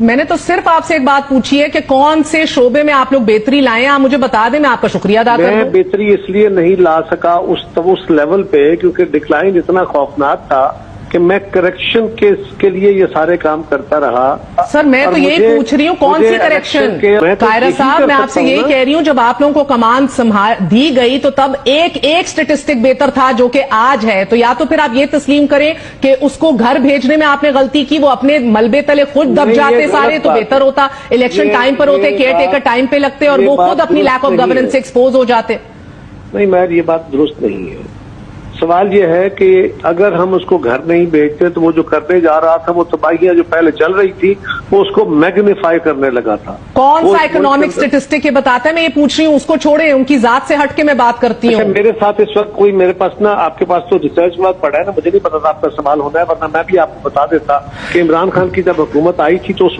मैंने तो सिर्फ आपसे एक बात पूछी है कि कौन से शोबे में आप लोग बेहतरी लाए हैं, आप मुझे बता दें, मैं आपका शुक्रिया अदा करूं। मैं बेहतरी इसलिए नहीं ला सका उस लेवल पे क्योंकि डिक्लाइन इतना खौफनाक था कि मैं करेक्शन के लिए ये सारे काम करता रहा। सर मैं तो यही पूछ रही हूँ कौन सी करेक्शन। कायरा साहब मैं आपसे यही कह रही हूँ, जब आप लोगों को कमान दी गई तो तब एक स्टेटिस्टिक बेहतर था जो कि आज है, तो या तो फिर आप ये तस्लीम करें कि उसको घर भेजने में आपने गलती की, वो अपने मलबे तले खुद दब जाते सारे तो बेहतर होता, इलेक्शन टाइम पर होते, केयर टेकर टाइम पे लगते और वो खुद अपनी लैक ऑफ गवर्नेंस से एक्सपोज हो जाते। नहीं मैं ये बात दुरुस्त नहीं है। सवाल ये है कि अगर हम उसको घर नहीं भेजते तो वो जो करने जा रहा था, वो तबाहियां जो पहले चल रही थी, वो उसको मैग्नीफाई करने लगा था। कौन सा इकोनॉमिक स्टेटिस्टिक ये बताता है? मैं ये पूछ रही हूँ, उसको छोड़े, उनकी जात से हट के मैं बात करती हूँ। मेरे साथ इस वक्त कोई, मेरे पास ना, आपके पास तो रिसर्च वर्क पड़ा है ना, मुझे नहीं पता था आपका सवाल होना है, वरना मैं भी आपको बता देता कि इमरान खान की जब हुकूमत आई थी तो